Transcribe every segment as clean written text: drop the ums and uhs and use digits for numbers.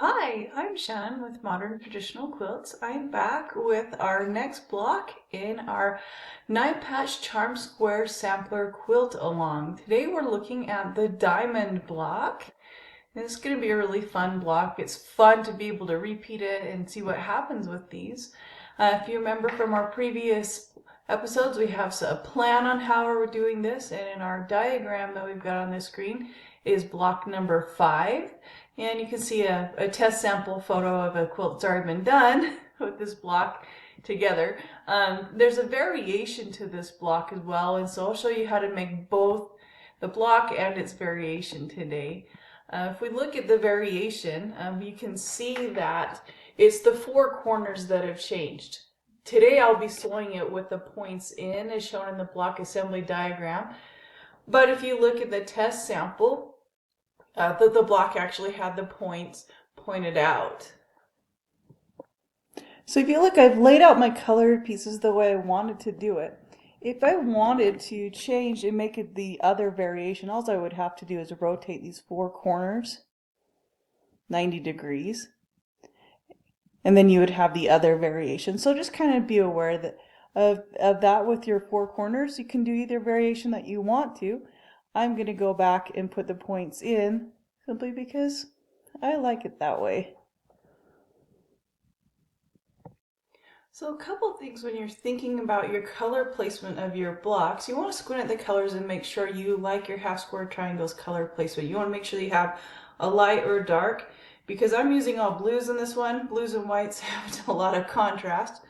Hi, I'm Shannon with Modern Traditional Quilts. I'm back with our next block in our 9-patch Charm Square Sampler Quilt Along. Today we're looking at the Diamond block. And it's going to be a really fun block. It's fun to be able to repeat it and see what happens with these. If you remember from our previous episodes, we have a plan on how we're doing this, and in our diagram that we've got on the screen is block number 5. And you can see a test sample photo of a quilt that's already been done with this block together. There's a variation to this block as well, and so I'll show you how to make both the block and its variation today. If we look at the variation, you can see that it's the 4 corners that have changed. Today I'll be sewing it with the points in as shown in the block assembly diagram. But if you look at the test sample, the block actually had the points pointed out. So if you look, I've laid out my colored pieces the way I wanted to do it. If I wanted to change and make it the other variation, all I would have to do is rotate these 4 corners 90 degrees. And then you would have the other variation. So just kind of be aware that of that with your 4 corners. You can do either variation that you want to. I'm going to go back and put the points in simply because I like it that way. So a couple of things when you're thinking about your color placement of your blocks, you want to squint at the colors and make sure you like your half square triangles color placement. You want to make sure that you have a light or dark, because I'm using all blues in this one. Blues and whites have a lot of contrast.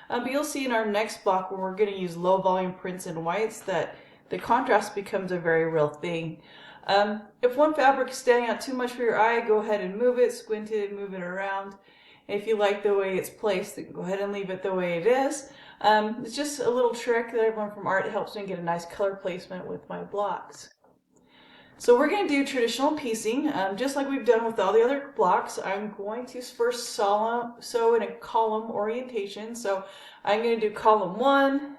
But you'll see in our next block where we're going to use low volume prints and whites that the contrast becomes a very real thing. If one fabric is standing out too much for your eye, go ahead and move it, squint it, and move it around. If you like the way it's placed, then go ahead and leave it the way it is. It's just a little trick that I've learned from art. It helps me get a nice color placement with my blocks. So we're going to do traditional piecing, just like we've done with all the other blocks. I'm going to first sew in a column orientation. So I'm going to do column 1,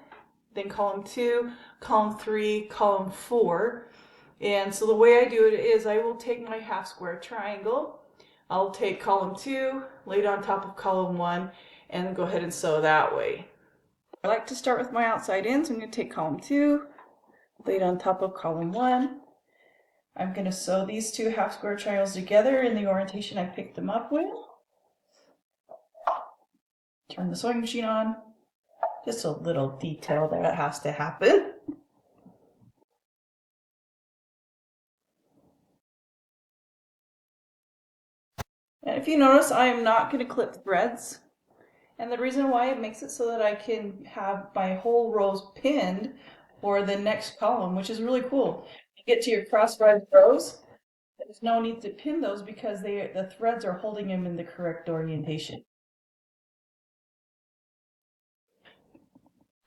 then column 2, column 3, column 4. And so the way I do it is I will take my half square triangle, I'll take column 2, lay it on top of column 1, and go ahead and sew that way. I like to start with my outside in, so I'm going to take column 2, lay it on top of column 1. I'm going to sew these 2 half square triangles together in the orientation I picked them up with. Turn the sewing machine on. Just a little detail that has to happen. And if you notice, I am not going to clip threads. And the reason why, it makes it so that I can have my whole rows pinned for the next column, which is really cool. You get to your crosswise rows, there's no need to pin those because the threads are holding them in the correct orientation.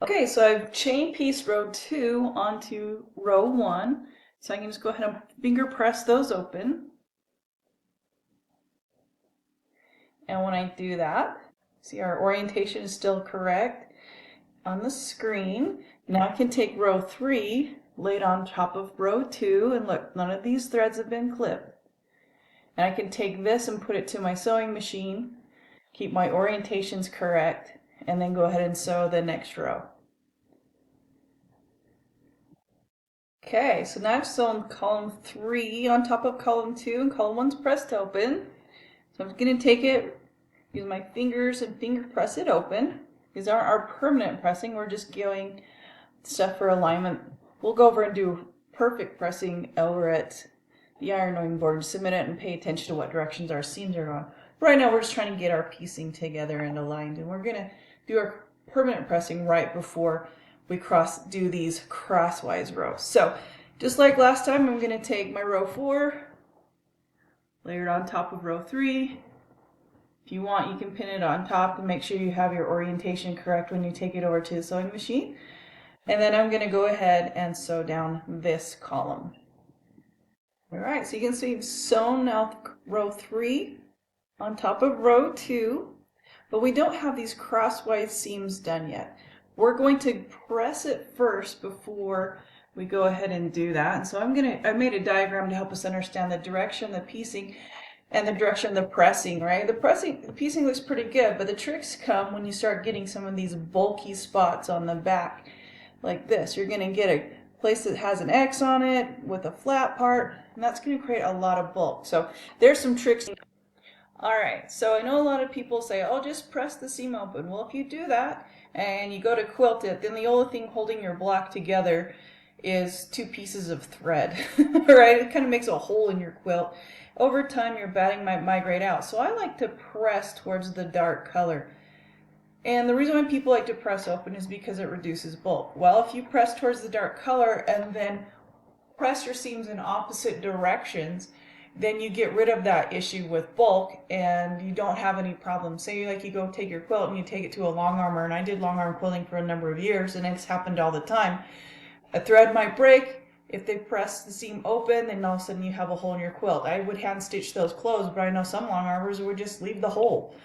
Okay, so I've chain pieced row 2 onto row 1. So I can just go ahead and finger press those open. And when I do that, see our orientation is still correct on the screen. Now I can take row 3, lay it on top of row 2, and look, none of these threads have been clipped. And I can take this and put it to my sewing machine, keep my orientations correct, and then go ahead and sew the next row. Okay, so now I've sewn column 3 on top of column 2, and column 1's pressed open. So I'm going to take it, use my fingers and finger press it open. These aren't our permanent pressing, we're just doing stuff for alignment. We'll go over and do perfect pressing over at the ironing board. Just a minute and pay attention to what directions our seams are on. Right now we're just trying to get our piecing together and aligned, and we're going to do our permanent pressing right before we do these crosswise rows. So just like last time, I'm going to take my row 4, layer it on top of row 3. If you want, you can pin it on top and make sure you have your orientation correct when you take it over to the sewing machine. And then I'm going to go ahead and sew down this column. Alright, so you can see I've sewn now row 3 on top of row 2, but we don't have these crosswise seams done yet. We're going to press it first before we go ahead and do that. And so I made a diagram to help us understand the direction, the piecing, and the direction of the pressing, right? The piecing looks pretty good, but the tricks come when you start getting some of these bulky spots on the back, like this. You're gonna get a place that has an X on it with a flat part, and that's gonna create a lot of bulk. So there's some tricks. All right, so I know a lot of people say, oh, just press the seam open. Well, if you do that and you go to quilt it, then the only thing holding your block together is two pieces of thread, right? It kind of makes a hole in your quilt. Over time, your batting might migrate out. So I like to press towards the dark color. And the reason why people like to press open is because it reduces bulk. Well, if you press towards the dark color and then press your seams in opposite directions, then you get rid of that issue with bulk and you don't have any problems. Say like you go take your quilt and you take it to a long armor, and I did long arm quilting for a number of years and it's happened all the time. A thread might break. If they press the seam open, then all of a sudden you have a hole in your quilt. I would hand stitch those closed, but I know some long armors would just leave the hole.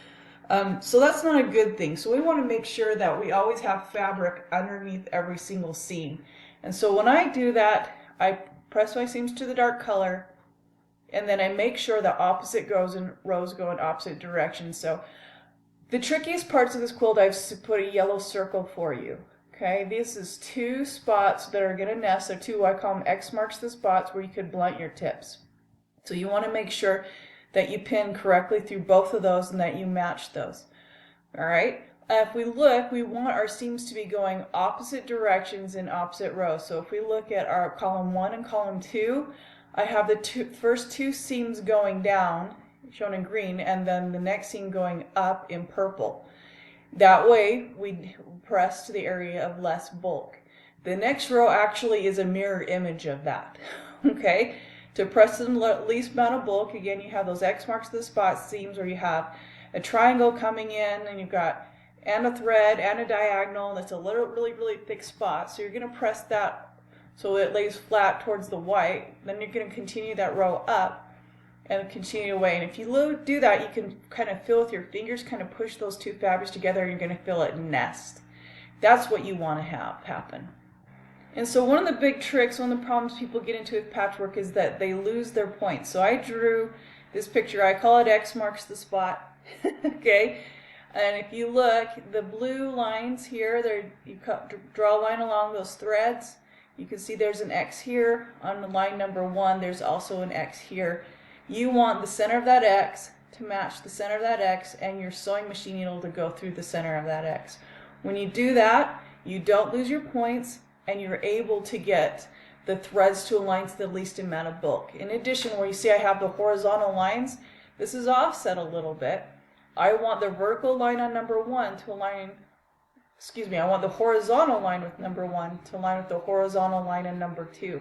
So that's not a good thing. So we want to make sure that we always have fabric underneath every single seam. And so when I do that, I press my seams to the dark color, and then I make sure the opposite rows go in opposite directions. So the trickiest parts of this quilt, I've put a yellow circle for you. Okay, this is two spots that are going to nest. So two, I call them X marks the spots where you could blunt your tips. So you want to make sure that you pin correctly through both of those and that you match those. All right. If we look, we want our seams to be going opposite directions in opposite rows. So if we look at our column 1 and column 2, I have the first two seams going down, shown in green, and then the next seam going up in purple. That way, we press to the area of less bulk. The next row actually is a mirror image of that. Okay? To press the least amount of bulk, again, you have those X marks the spot seams where you have a triangle coming in, and you've got and a thread and a diagonal, and it's a really thick spot. So you're going to press that so it lays flat towards the white. Then you're going to continue that row up and continue away. And if you do that, you can kind of feel with your fingers, kind of push those two fabrics together, and you're going to feel it nest. That's what you want to have happen. And so one of the big tricks, one of the problems people get into with patchwork is that they lose their points. So I drew this picture. I call it X marks the spot. Okay? And if you look, the blue lines here, you draw a line along those threads. You can see there's an X here. On line number 1, there's also an X here. You want the center of that X to match the center of that X and your sewing machine needle to go through the center of that X. When you do that, you don't lose your points and you're able to get the threads to align to the least amount of bulk. In addition, where you see I have the horizontal lines, this is offset a little bit. I want the vertical line on number 1 to align, I want the horizontal line with number 1 to align with the horizontal line in number 2.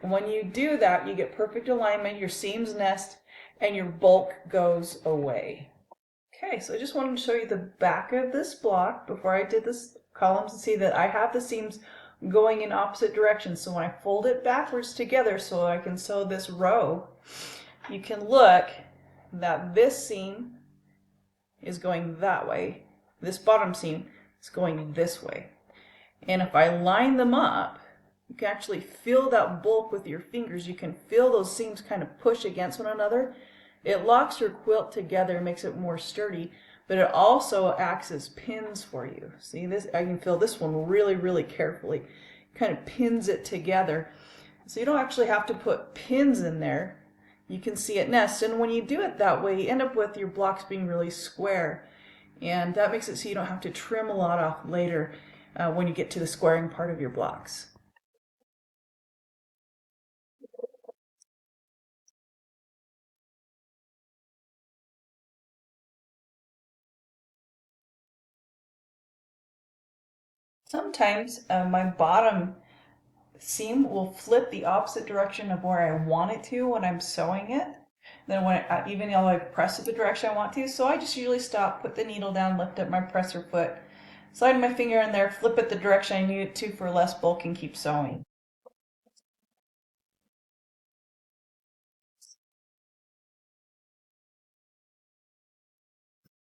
And when you do that, you get perfect alignment, your seams nest, and your bulk goes away. Okay, so I just wanted to show you the back of this block before I did this columns and see that I have the seams going in opposite directions. So when I fold it backwards together so I can sew this row, you can look that this seam is going that way. This bottom seam is going this way. And if I line them up, you can actually feel that bulk with your fingers. You can feel those seams kind of push against one another. It locks your quilt together, makes it more sturdy, but it also acts as pins for you. See this? I can feel this one really carefully. Kind of pins it together. So you don't actually have to put pins in there. You can see it nest, and when you do it that way, you end up with your blocks being really square. And that makes it so you don't have to trim a lot off later when you get to the squaring part of your blocks. Sometimes my bottom seam will flip the opposite direction of where I want it to when I'm sewing it. Then even though I press it the direction I want to, so I just usually stop, put the needle down, lift up my presser foot, slide my finger in there, flip it the direction I need it to for less bulk, and keep sewing.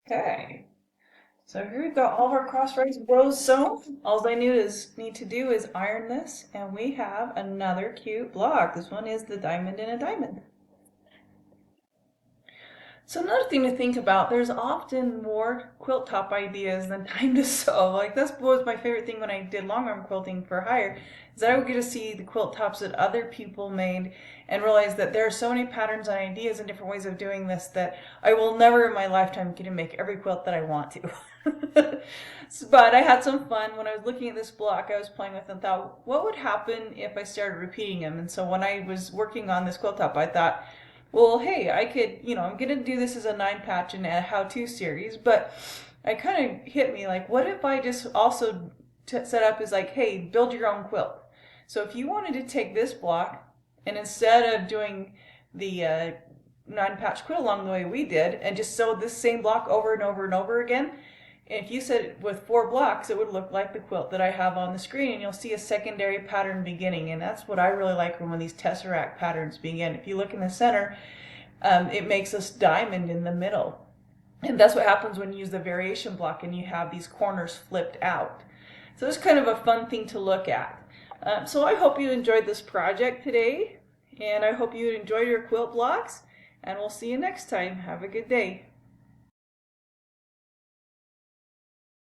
Okay. So here we've got all of our cross rows sewn. All I need to do is iron this, and we have another cute block. This one is the diamond in a diamond. So another thing to think about, there's often more quilt top ideas than time to sew. Like that's was my favorite thing when I did long arm quilting for hire, is that I would get to see the quilt tops that other people made and realize that there are so many patterns and ideas and different ways of doing this that I will never in my lifetime get to make every quilt that I want to. But I had some fun when I was looking at this block I was playing with and thought, what would happen if I started repeating them? And so when I was working on this quilt top, I thought, well, hey, I could, I'm going to do this as a 9-patch and a how-to series, but it kind of hit me like, what if I just also set up as like, hey, build your own quilt. So if you wanted to take this block and instead of doing the 9-patch quilt along the way we did and just sew this same block over and over and over again, if you said it with 4 blocks, it would look like the quilt that I have on the screen, and you'll see a secondary pattern beginning. And that's what I really like when these tesseract patterns begin. If you look in the center, it makes this diamond in the middle. And that's what happens when you use the variation block and you have these corners flipped out. So it's kind of a fun thing to look at. So I hope you enjoyed this project today, and I hope you enjoyed your quilt blocks, and we'll see you next time. Have a good day.